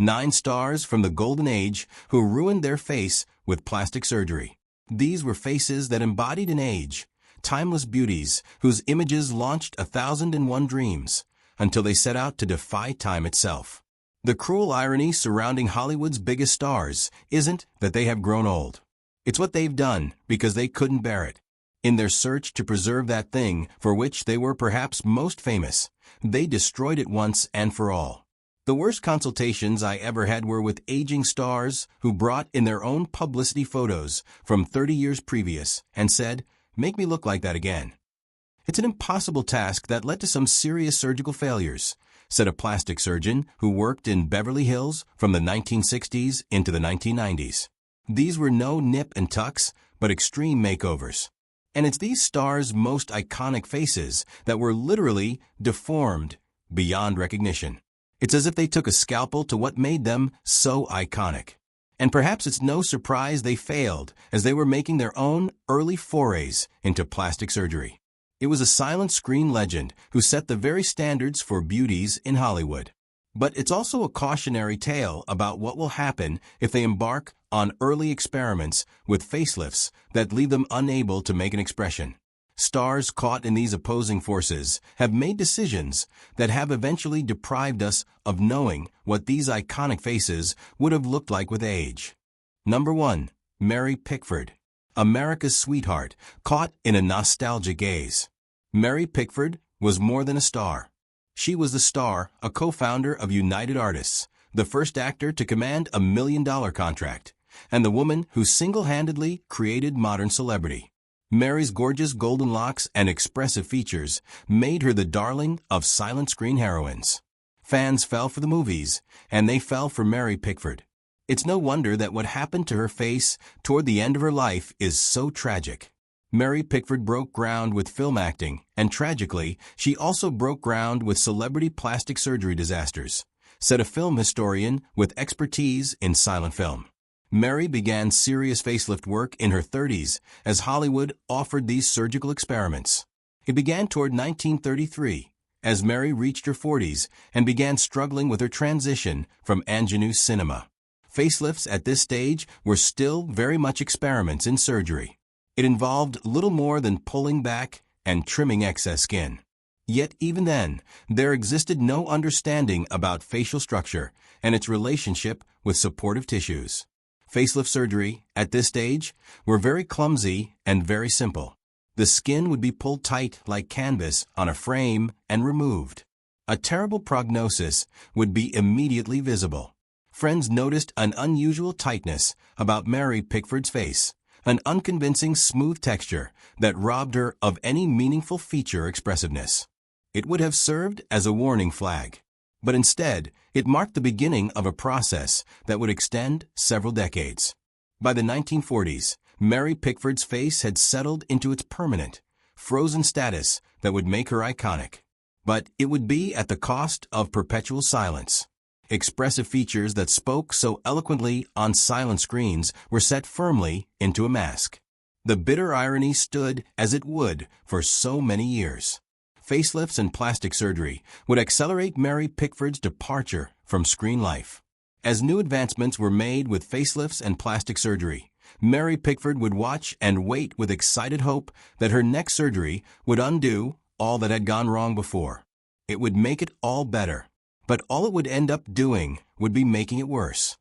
9 stars from the golden age who ruined their face with plastic surgery. These were faces that embodied an age, timeless beauties whose images launched 1,001 dreams until they set out to defy time itself. The cruel irony surrounding Hollywood's biggest stars isn't that they have grown old. It's what they've done because they couldn't bear it. In their search to preserve that thing for which they were perhaps most famous, they destroyed it once and for all. The worst consultations I ever had were with aging stars who brought in their own publicity photos from 30 years previous and said, "Make me look like that again." It's an impossible task that led to some serious surgical failures, said a plastic surgeon who worked in Beverly Hills from the 1960s into the 1990s. These were no nip and tucks, but extreme makeovers. And it's these stars' most iconic faces that were literally deformed beyond recognition. It's as if they took a scalpel to what made them so iconic. And perhaps it's no surprise they failed as they were making their own early forays into plastic surgery. It was a silent screen legend who set the very standards for beauties in Hollywood. But it's also a cautionary tale about what will happen if they embark on early experiments with facelifts that leave them unable to make an expression. Stars caught in these opposing forces have made decisions that have eventually deprived us of knowing what these iconic faces would have looked like with age. Number 1. Mary Pickford. America's sweetheart, caught in a nostalgic gaze. Mary Pickford was more than a star. She was the star, a co-founder of United Artists, the first actor to command a $1 million contract, and the woman who single-handedly created modern celebrity. Mary's gorgeous golden locks and expressive features made her the darling of silent screen heroines. Fans fell for the movies, and they fell for Mary Pickford. It's no wonder that what happened to her face toward the end of her life is so tragic. Mary Pickford broke ground with film acting, and tragically, she also broke ground with celebrity plastic surgery disasters, said a film historian with expertise in silent film. Mary began serious facelift work in her 30s as Hollywood offered these surgical experiments. It began toward 1933, as Mary reached her 40s and began struggling with her transition from ingenue cinema. Facelifts at this stage were still very much experiments in surgery. It involved little more than pulling back and trimming excess skin. Yet even then, there existed no understanding about facial structure and its relationship with supportive tissues. Facelift surgery, at this stage, were very clumsy and very simple. The skin would be pulled tight like canvas on a frame and removed. A terrible prognosis would be immediately visible. Friends noticed an unusual tightness about Mary Pickford's face, an unconvincing smooth texture that robbed her of any meaningful feature expressiveness. It would have served as a warning flag, but instead, it marked the beginning of a process that would extend several decades. By the 1940s, Mary Pickford's face had settled into its permanent, frozen status that would make her iconic. But it would be at the cost of perpetual silence. Expressive features that spoke so eloquently on silent screens were set firmly into a mask. The bitter irony stood as it would for so many years. Facelifts and plastic surgery would accelerate Mary Pickford's departure from screen life. As new advancements were made with facelifts and plastic surgery, Mary Pickford would watch and wait with excited hope that her next surgery would undo all that had gone wrong before. It would make it all better. But all it would end up doing would be making it worse.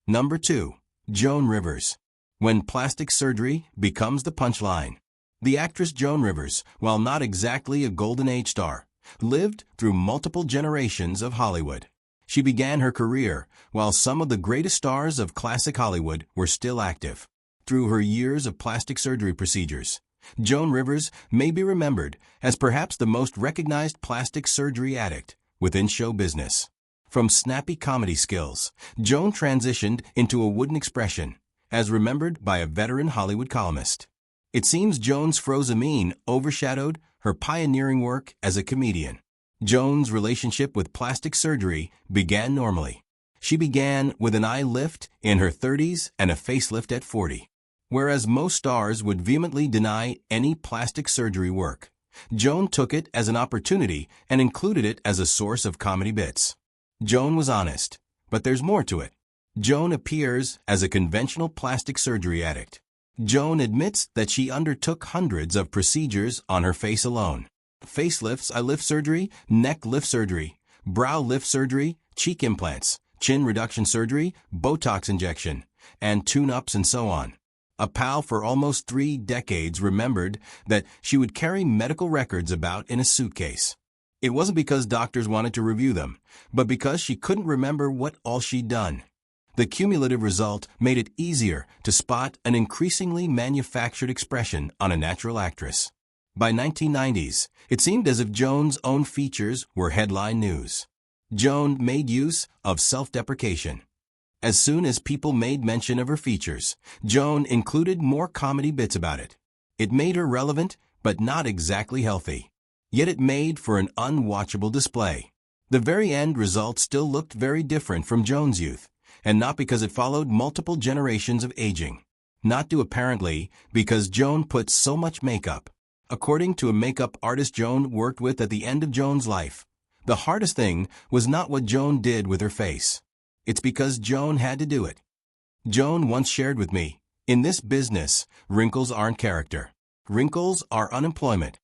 Number 2. Joan Rivers. When plastic surgery becomes the punchline. The actress Joan Rivers, while not exactly a golden age star, lived through multiple generations of Hollywood. She began her career while some of the greatest stars of classic Hollywood were still active. Through her years of plastic surgery procedures, Joan Rivers may be remembered as perhaps the most recognized plastic surgery addict within show business. From snappy comedy skills, Joan transitioned into a wooden expression, as remembered by a veteran Hollywood columnist. It seems Joan's frozen overshadowed her pioneering work as a comedian. Joan's relationship with plastic surgery began normally. She began with an eye lift in her 30s and a facelift at 40. Whereas most stars would vehemently deny any plastic surgery work, Joan took it as an opportunity and included it as a source of comedy bits. Joan was honest, But there's more to it. Joan appears as a conventional plastic surgery addict. Joan admits that she undertook hundreds of procedures on her face alone. Facelifts, eye lift surgery, neck lift surgery, brow lift surgery, cheek implants, chin reduction surgery, Botox injection, and tune-ups and so on. A pal for almost 3 decades remembered that she would carry medical records about in a suitcase. It wasn't because doctors wanted to review them, but because she couldn't remember what all she'd done. The cumulative result made it easier to spot an increasingly manufactured expression on a natural actress. By 1990s, it seemed as if Joan's own features were headline news. Joan made use of self-deprecation. As soon as people made mention of her features, Joan included more comedy bits about it. It made her relevant, but not exactly healthy. Yet it made for an unwatchable display. The very end result still looked very different from Joan's youth, and not because it followed multiple generations of aging. Not due apparently because Joan put so much makeup. According to a makeup artist Joan worked with at the end of Joan's life, the hardest thing was not what Joan did with her face. It's because Joan had to do it. Joan once shared with me, "In this business, wrinkles aren't character. Wrinkles are unemployment."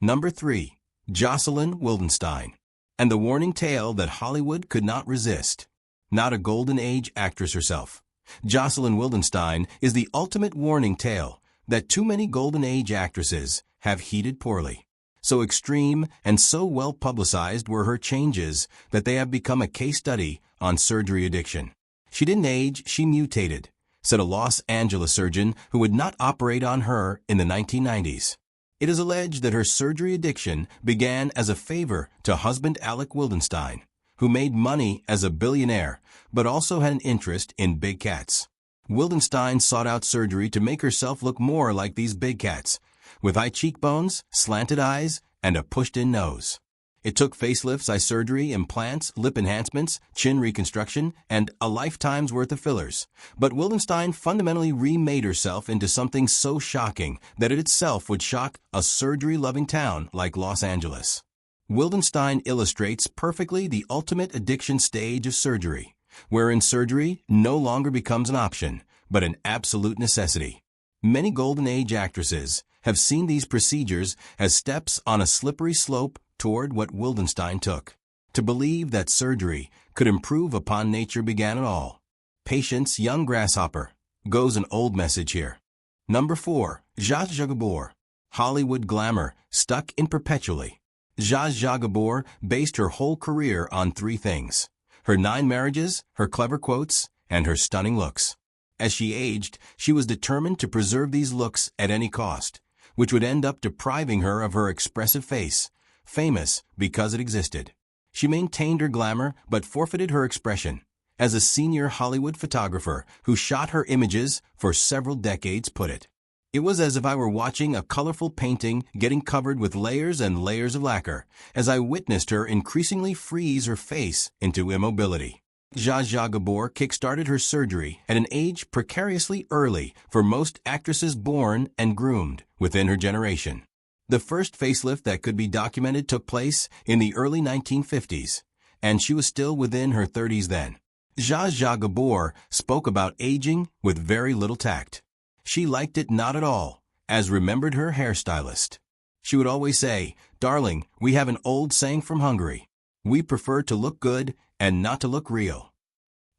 Number 3. Jocelyn Wildenstein. And the warning tale that Hollywood could not resist. Not a golden age actress herself, Jocelyn Wildenstein is the ultimate warning tale that too many golden age actresses have heeded poorly. So extreme and so well publicized were her changes that they have become a case study on surgery addiction. "She didn't age, she mutated," said a Los Angeles surgeon who would not operate on her in the 1990s. It is alleged that her surgery addiction began as a favor to husband Alec Wildenstein, who made money as a billionaire but also had an interest in big cats. Wildenstein sought out surgery to make herself look more like these big cats, with high cheekbones, slanted eyes, and a pushed-in nose. It took facelifts, eye surgery, implants, lip enhancements, chin reconstruction, and a lifetime's worth of fillers. But Wildenstein fundamentally remade herself into something so shocking that it itself would shock a surgery-loving town like Los Angeles. Wildenstein illustrates perfectly the ultimate addiction stage of surgery, wherein surgery no longer becomes an option, but an absolute necessity. Many golden age actresses have seen these procedures as steps on a slippery slope toward what Wildenstein took. To believe that surgery could improve upon nature began it all. Patience, young grasshopper, goes an old message here. Number 4. Zsa Zsa Gabor. Hollywood glamour stuck in perpetually. Zsa Zsa Gabor based her whole career on 3 things: her 9 marriages, her clever quotes, and her stunning looks. As she aged, she was determined to preserve these looks at any cost, which would end up depriving her of her expressive face, famous because it existed. She maintained her glamour but forfeited her expression. As a senior Hollywood photographer who shot her images for several decades put it, "It was as if I were watching a colorful painting getting covered with layers and layers of lacquer, as I witnessed her increasingly freeze her face into immobility." Zsa Zsa Gabor kick-started her surgery at an age precariously early for most actresses born and groomed within her generation. The first facelift that could be documented took place in the early 1950s, and she was still within her 30s then. Zsa Zsa Gabor spoke about aging with very little tact. She liked it not at all, as remembered her hairstylist. She would always say, "Darling, we have an old saying from Hungary. We prefer to look good and not to look real."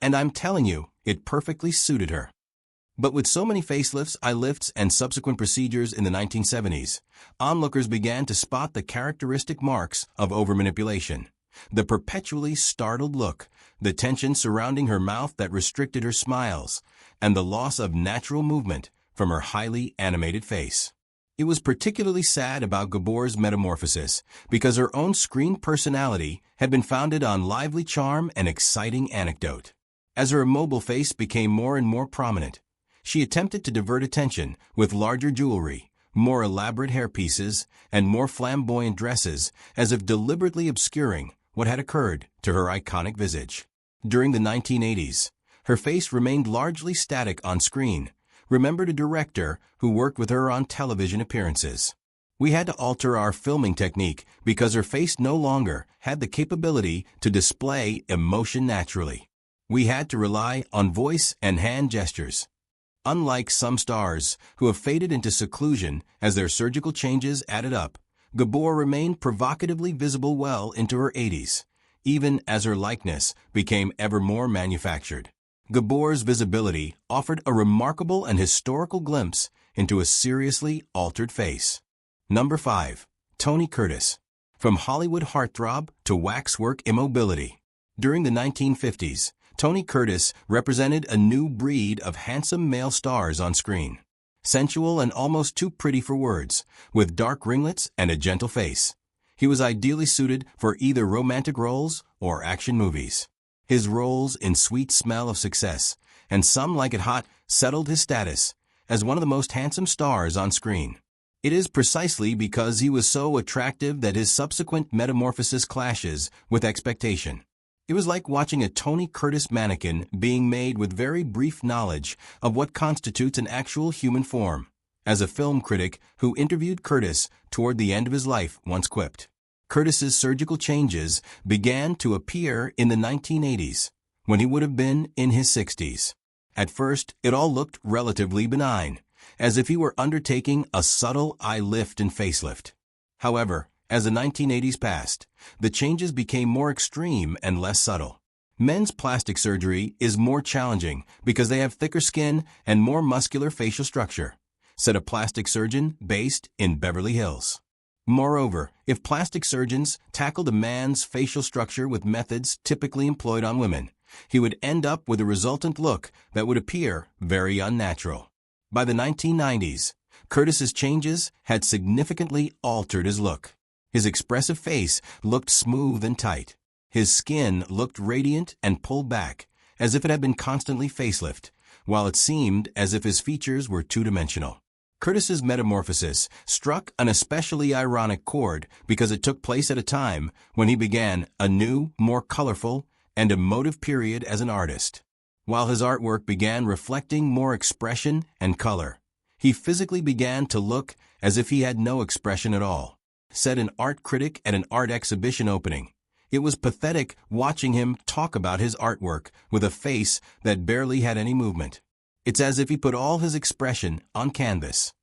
And I'm telling you, it perfectly suited her. But with so many facelifts, eye lifts, and subsequent procedures in the 1970s, onlookers began to spot the characteristic marks of overmanipulation. The perpetually startled look, the tension surrounding her mouth that restricted her smiles, and the loss of natural movement from her highly animated face. It was particularly sad about Gabor's metamorphosis because her own screen personality had been founded on lively charm and exciting anecdote. As her immobile face became more and more prominent, she attempted to divert attention with larger jewelry, more elaborate hairpieces, and more flamboyant dresses, as if deliberately obscuring what had occurred to her iconic visage. During the 1980s, her face remained largely static on screen. Remembered a director who worked with her on television appearances. "We had to alter our filming technique because her face no longer had the capability to display emotion naturally. We had to rely on voice and hand gestures. Unlike some stars who have faded into seclusion as their surgical changes added up, Gabor remained provocatively visible well into her 80s, even as her likeness became ever more manufactured. Gabor's visibility offered a remarkable and historical glimpse into a seriously altered face. Number 5. Tony Curtis. From Hollywood heartthrob to waxwork immobility. During the 1950s, Tony Curtis represented a new breed of handsome male stars on screen. Sensual and almost too pretty for words, with dark ringlets and a gentle face. He was ideally suited for either romantic roles or action movies. His roles in Sweet Smell of Success and Some Like It Hot settled his status as one of the most handsome stars on screen. It is precisely because he was so attractive that his subsequent metamorphosis clashes with expectation. It was like watching a Tony Curtis mannequin being made with very brief knowledge of what constitutes an actual human form, as a film critic who interviewed Curtis toward the end of his life once quipped. Curtis's surgical changes began to appear in the 1980s, when he would have been in his 60s. At first, it all looked relatively benign, as if he were undertaking a subtle eye lift and facelift. However, as the 1980s passed, the changes became more extreme and less subtle. Men's plastic surgery is more challenging because they have thicker skin and more muscular facial structure, said a plastic surgeon based in Beverly Hills. Moreover, if plastic surgeons tackled a man's facial structure with methods typically employed on women, he would end up with a resultant look that would appear very unnatural. By the 1990s, Curtis's changes had significantly altered his look. His expressive face looked smooth and tight. His skin looked radiant and pulled back, as if it had been constantly facelifted, while it seemed as if his features were two-dimensional. Curtis's metamorphosis struck an especially ironic chord because it took place at a time when he began a new, more colorful, and emotive period as an artist. While his artwork began reflecting more expression and color, he physically began to look as if he had no expression at all, said an art critic at an art exhibition opening. It was pathetic watching him talk about his artwork with a face that barely had any movement. It's as if he put all his expression on canvas.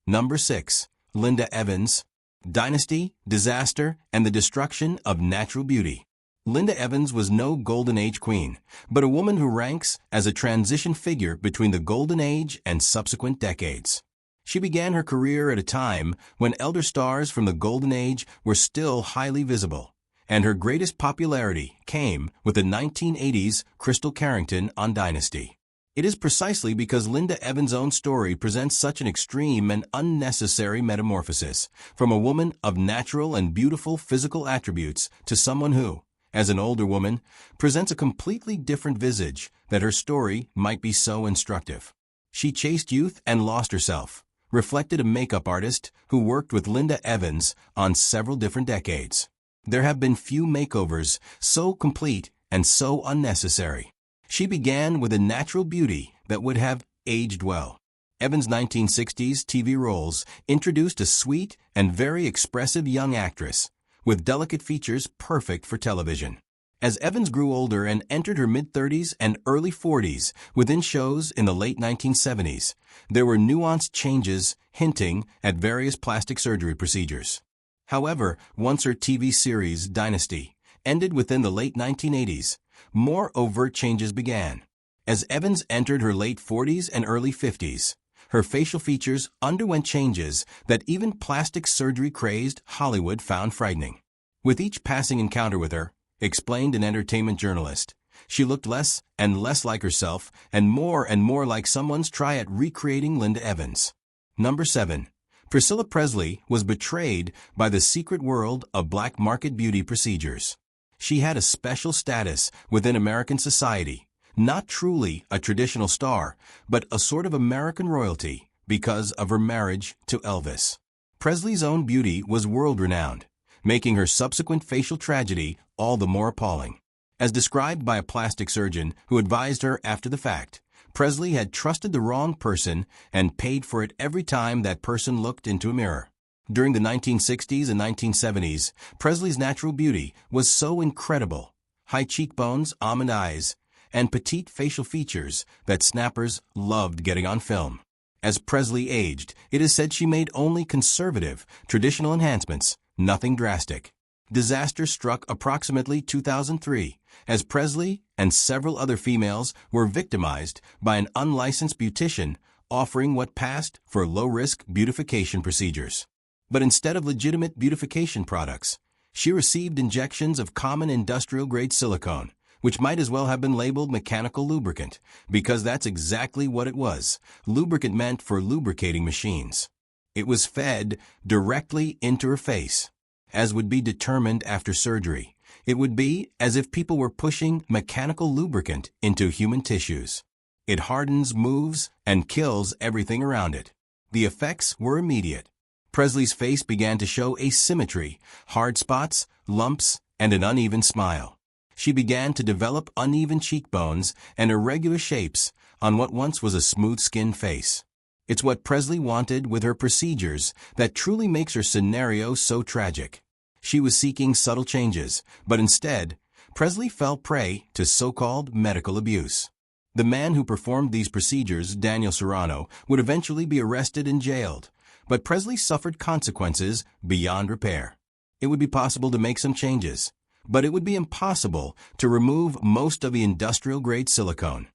Number 6. Linda Evans. Dynasty, Disaster, and the Destruction of Natural Beauty. Linda Evans was no Golden Age queen, but a woman who ranks as a transition figure between the Golden Age and subsequent decades. She began her career at a time when elder stars from the Golden Age were still highly visible, and her greatest popularity came with the 1980s Crystal Carrington on Dynasty. It is precisely because Linda Evans' own story presents such an extreme and unnecessary metamorphosis from a woman of natural and beautiful physical attributes to someone who, as an older woman, presents a completely different visage that her story might be so instructive. She chased youth and lost herself, reflected a makeup artist who worked with Linda Evans on several different decades. There have been few makeovers so complete and so unnecessary. She began with a natural beauty that would have aged well. Evans' 1960s TV roles introduced a sweet and very expressive young actress, with delicate features perfect for television. As Evans grew older and entered her mid-30s and early 40s within shows in the late 1970s, there were nuanced changes hinting at various plastic surgery procedures. However, once her TV series, Dynasty, ended within the late 1980s, more overt changes began. As Evans entered her late 40s and early 50s, her facial features underwent changes that even plastic surgery-crazed Hollywood found frightening. With each passing encounter with her, explained an entertainment journalist, she looked less and less like herself and more like someone's try at recreating Linda Evans. Number 7. Priscilla Presley was betrayed by the secret world of black market beauty procedures. She had a special status within American society, not truly a traditional star, but a sort of American royalty because of her marriage to Elvis. Presley's own beauty was world-renowned, making her subsequent facial tragedy all the more appalling. As described by a plastic surgeon who advised her after the fact, Presley had trusted the wrong person and paid for it every time that person looked into a mirror. During the 1960s and 1970s, Presley's natural beauty was so incredible. High cheekbones, almond eyes, and petite facial features that snappers loved getting on film. As Presley aged, it is said she made only conservative, traditional enhancements, nothing drastic. Disaster struck approximately 2003, as Presley and several other females were victimized by an unlicensed beautician offering what passed for low-risk beautification procedures. But instead of legitimate beautification products, she received injections of common industrial-grade silicone, which might as well have been labeled mechanical lubricant, because that's exactly what it was, lubricant meant for lubricating machines. It was fed directly into her face, as would be determined after surgery. It would be as if people were pushing mechanical lubricant into human tissues. It hardens, moves, and kills everything around it. The effects were immediate. Presley's face began to show asymmetry, hard spots, lumps, and an uneven smile. She began to develop uneven cheekbones and irregular shapes on what once was a smooth-skinned face. It's what Presley wanted with her procedures that truly makes her scenario so tragic. She was seeking subtle changes, but instead, Presley fell prey to so-called medical abuse. The man who performed these procedures, Daniel Serrano, would eventually be arrested and jailed, but Presley suffered consequences beyond repair. It would be possible to make some changes, but it would be impossible to remove most of the industrial-grade silicone.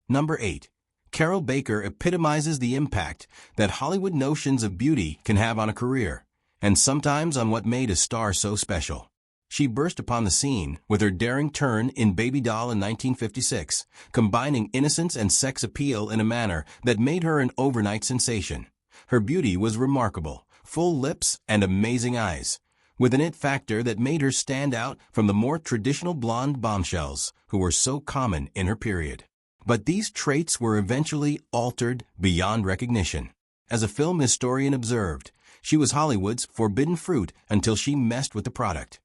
Number 8. Carol Baker epitomizes the impact that Hollywood notions of beauty can have on a career, and sometimes on what made a star so special. She burst upon the scene with her daring turn in Baby Doll in 1956, combining innocence and sex appeal in a manner that made her an overnight sensation. Her beauty was remarkable, full lips and amazing eyes, with an it factor that made her stand out from the more traditional blonde bombshells who were so common in her period. But these traits were eventually altered beyond recognition. As a film historian observed, she was Hollywood's forbidden fruit until she messed with the product.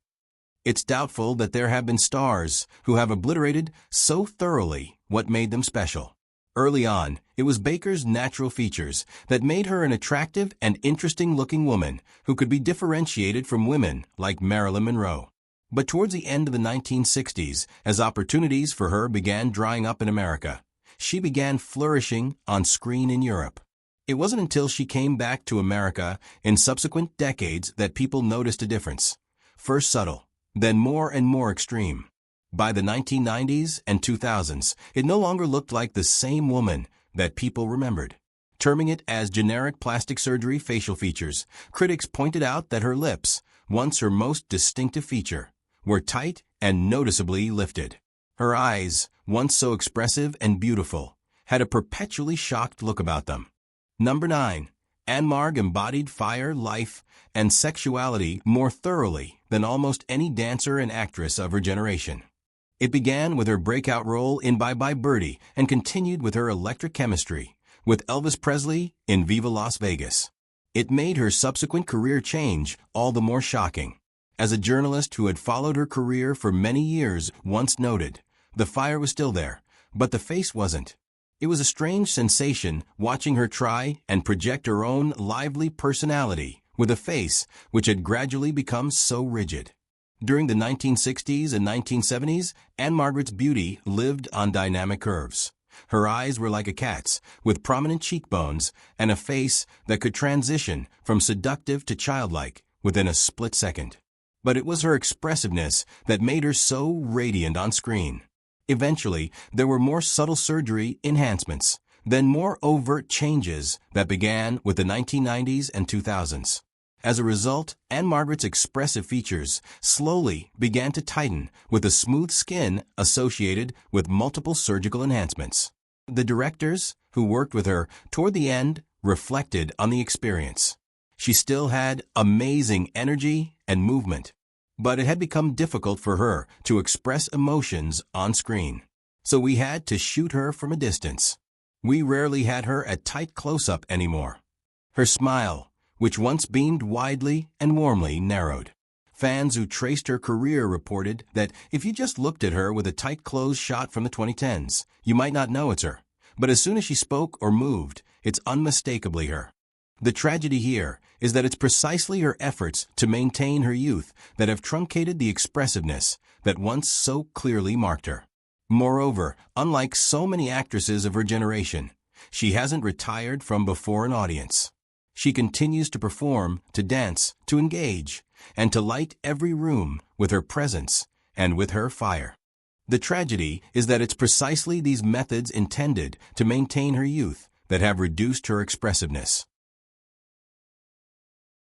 It's doubtful that there have been stars who have obliterated so thoroughly what made them special. Early on, it was Baker's natural features that made her an attractive and interesting-looking woman who could be differentiated from women like Marilyn Monroe. But towards the end of the 1960s, as opportunities for her began drying up in America, she began flourishing on screen in Europe. It wasn't until she came back to America in subsequent decades that people noticed a difference. First subtle, then more and more extreme. By the 1990s and 2000s, it no longer looked like the same woman that people remembered. Terming it as generic plastic surgery facial features, critics pointed out that her lips, once her most distinctive feature, were tight and noticeably lifted. Her eyes, once so expressive and beautiful, had a perpetually shocked look about them. Number 9. Ann-Margret embodied fire, life, and sexuality more thoroughly than almost any dancer and actress of her generation. It began with her breakout role in Bye Bye Birdie and continued with her electric chemistry with Elvis Presley in Viva Las Vegas. It made her subsequent career change all the more shocking. As a journalist who had followed her career for many years once noted, the fire was still there, but the face wasn't. It was a strange sensation watching her try and project her own lively personality with a face which had gradually become so rigid. During the 1960s and 1970s, Ann-Margret's beauty lived on dynamic curves. Her eyes were like a cat's, with prominent cheekbones and a face that could transition from seductive to childlike within a split second. But it was her expressiveness that made her so radiant on screen. Eventually, there were more subtle surgery enhancements, then more overt changes that began with the 1990s and 2000s. As a result, Ann-Margret's expressive features slowly began to tighten with a smooth skin associated with multiple surgical enhancements. The directors who worked with her toward the end reflected on the experience. She still had amazing energy and movement, but it had become difficult for her to express emotions on screen. So we had to shoot her from a distance. We rarely had her at tight close-up anymore. Her smile, which once beamed widely and warmly, narrowed. Fans who traced her career reported that if you just looked at her with a tight close shot from the 2010s, you might not know it's her. But as soon as she spoke or moved, it's unmistakably her. The tragedy here is that it's precisely her efforts to maintain her youth that have truncated the expressiveness that once so clearly marked her. Moreover, unlike so many actresses of her generation, she hasn't retired from before an audience. She continues to perform, to dance, to engage, and to light every room with her presence and with her fire. The tragedy is that it's precisely these methods intended to maintain her youth that have reduced her expressiveness.